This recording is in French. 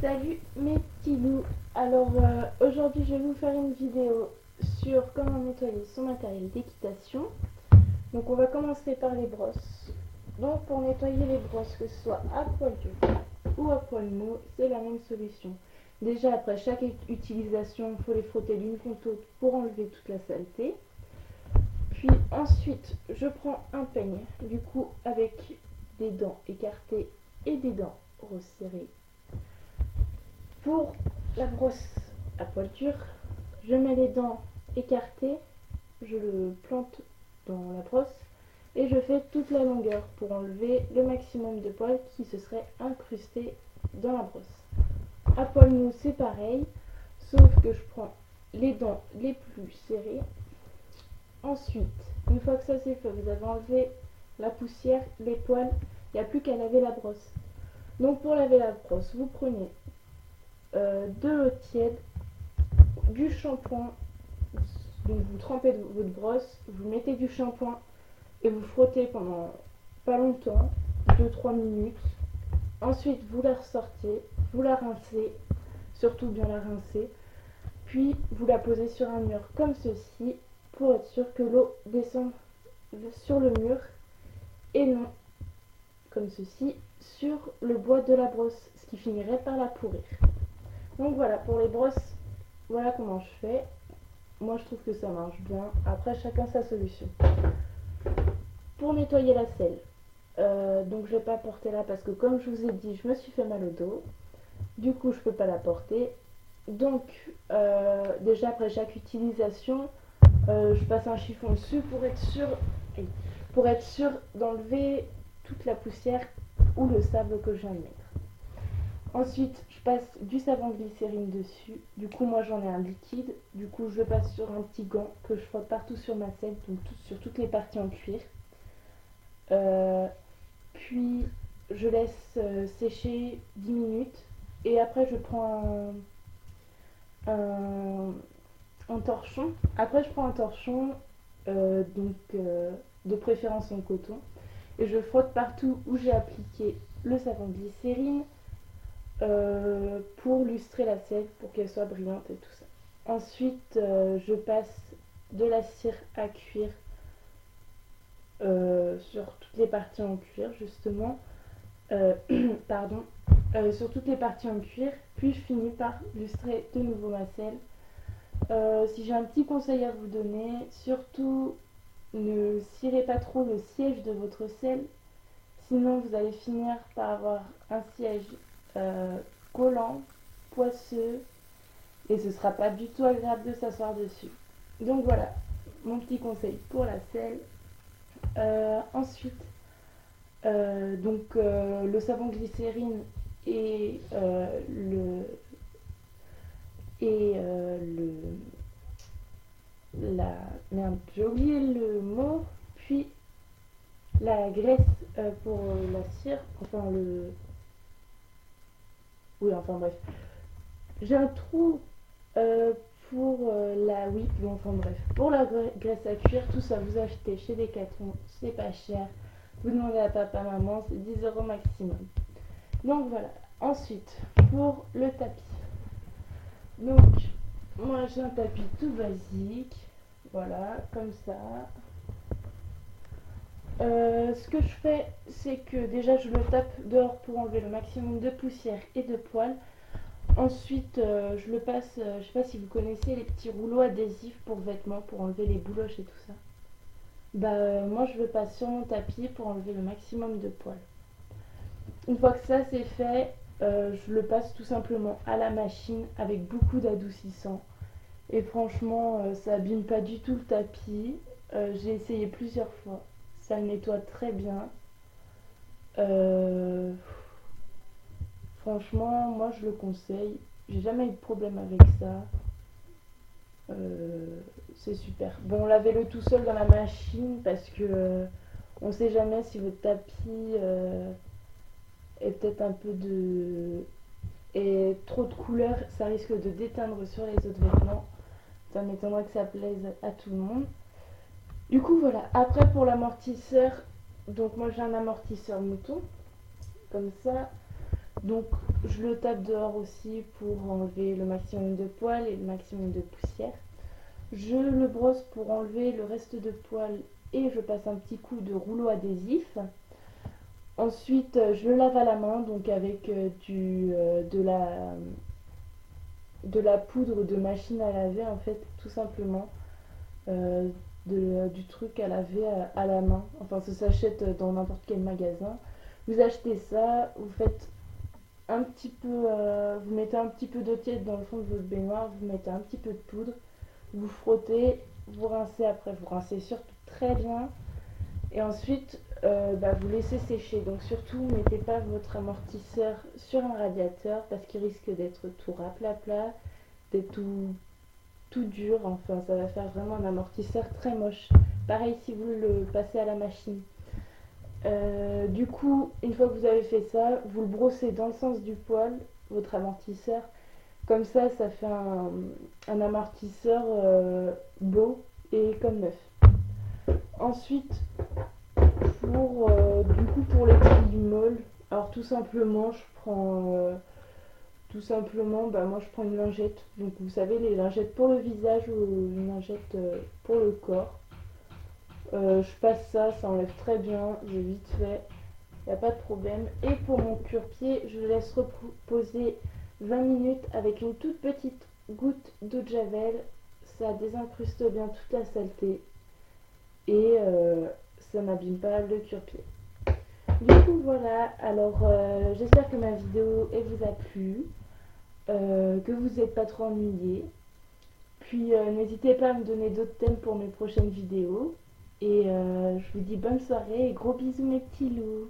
Salut mes petits loups. Alors aujourd'hui je vais vous faire une vidéo sur comment nettoyer son matériel d'équitation. Donc on va commencer par les brosses. Donc pour nettoyer les brosses, que ce soit à poil dur ou à poil mou, c'est la même solution. Déjà après chaque utilisation, il faut les frotter l'une contre l'autre pour enlever toute la saleté. Puis ensuite je prends un peigne, du coup avec des dents écartées et des dents resserrées. Pour la brosse à poil dur, je mets les dents écartées, je le plante dans la brosse et je fais toute la longueur pour enlever le maximum de poils qui se seraient incrustés dans la brosse. À poil mou, c'est pareil, sauf que je prends les dents les plus serrées. Ensuite, une fois que ça c'est fait, vous avez enlevé la poussière, les poils, il n'y a plus qu'à laver la brosse. Donc pour laver la brosse, vous prenez de l'eau tiède, du shampoing, donc vous trempez votre brosse, vous mettez du shampoing et vous frottez pendant pas longtemps, 2-3 minutes. Ensuite vous la ressortez, vous la rincez, surtout bien la rincer, puis vous la posez sur un mur comme ceci pour être sûr que l'eau descend sur le mur et non comme ceci sur le bois de la brosse, ce qui finirait par la pourrir. Donc voilà, pour les brosses, voilà comment je fais. Moi je trouve que ça marche bien. Après chacun sa solution. Pour nettoyer la selle, donc je vais pas porter là parce que comme je vous ai dit, je me suis fait mal au dos. Du coup je peux pas la porter. Donc déjà après chaque utilisation, je passe un chiffon dessus pour être sûr d'enlever toute la poussière ou le sable que je viens de mettre. Ensuite, je passe du savon glycérine dessus. Du coup, moi j'en ai un liquide. Du coup, je le passe sur un petit gant que je frotte partout sur ma selle, donc sur toutes les parties en cuir. Puis, je laisse sécher 10 minutes. Et après, je prends un torchon. Après, je prends un torchon, de préférence en coton. Et je frotte partout où j'ai appliqué le savon glycérine. Pour lustrer la selle, pour qu'elle soit brillante et tout ça. Ensuite, je passe de la cire à cuir sur toutes les parties en cuir, justement. Pardon. Sur toutes les parties en cuir. Puis je finis par lustrer de nouveau ma selle. Si j'ai un petit conseil à vous donner, surtout ne cirez pas trop le siège de votre selle. Sinon, vous allez finir par avoir un siège collant, poisseux, et ce sera pas du tout agréable de s'asseoir dessus. Donc voilà, mon petit conseil pour la selle. Ensuite, le savon glycérine et merde, j'ai oublié le mot. Puis la graisse pour la cire, enfin bref. J'ai un trou pour pour la graisse à cuire, tout ça vous achetez chez Decathlon, c'est pas cher. Vous demandez à papa, maman, c'est 10 € maximum. Donc voilà. Ensuite, pour le tapis. Donc, moi j'ai un tapis tout basique. Voilà, comme ça. Ce que je fais, c'est que déjà je le tape dehors pour enlever le maximum de poussière et de poils. Ensuite, je le passe, je sais pas si vous connaissez les petits rouleaux adhésifs pour vêtements, pour enlever les bouloches et tout ça. Moi je le passe sur mon tapis pour enlever le maximum de poils. Une fois que ça c'est fait, je le passe tout simplement à la machine avec beaucoup d'adoucissant. Et franchement, ça abîme pas du tout le tapis. J'ai essayé plusieurs fois. Ça le nettoie très bien. Franchement, moi je le conseille. J'ai jamais eu de problème avec ça. C'est super. Bon, lavez-le tout seul dans la machine parce que on sait jamais si votre tapis est peut-être un peu de. Et trop de couleurs, ça risque de déteindre sur les autres vêtements. Ça m'étonnerait que ça plaise à tout le monde. Du coup, voilà. Après, pour l'amortisseur, donc moi j'ai un amortisseur mouton, comme ça. Donc je le tape dehors aussi pour enlever le maximum de poils et le maximum de poussière. Je le brosse pour enlever le reste de poils et je passe un petit coup de rouleau adhésif. Ensuite, je le lave à la main, donc avec de la poudre de machine à laver, en fait, tout simplement. euh, du truc à laver à la main. Enfin, ça s'achète dans n'importe quel magasin. Vous achetez ça, vous faites un petit peu, vous mettez un petit peu d'eau tiède dans le fond de votre baignoire, vous mettez un petit peu de poudre, vous frottez, vous rincez après, vous rincez surtout très bien. Et ensuite, vous laissez sécher. Donc surtout, mettez pas votre amortisseur sur un radiateur parce qu'il risque d'être tout raplat, d'être tout dur. Enfin, ça va faire vraiment un amortisseur très moche. Pareil si vous le passez à la machine. Du coup, une fois que vous avez fait ça, vous le brossez dans le sens du poil, votre amortisseur. Comme ça fait un amortisseur beau et comme neuf. Ensuite, pour les petits molles, alors tout simplement, moi je prends une lingette. Donc vous savez, les lingettes pour le visage ou une lingette pour le corps. Je passe ça, ça enlève très bien, j'ai vite fait, il n'y a pas de problème. Et pour mon cure-pied, je laisse reposer 20 minutes avec une toute petite goutte d'eau de javel. Ça désincruste bien toute la saleté et ça n'abîme pas le cure-pied. Du coup voilà, alors j'espère que ma vidéo elle vous a plu, que vous n'êtes pas trop ennuyés. Puis n'hésitez pas à me donner d'autres thèmes pour mes prochaines vidéos. Et je vous dis bonne soirée et gros bisous mes petits loups.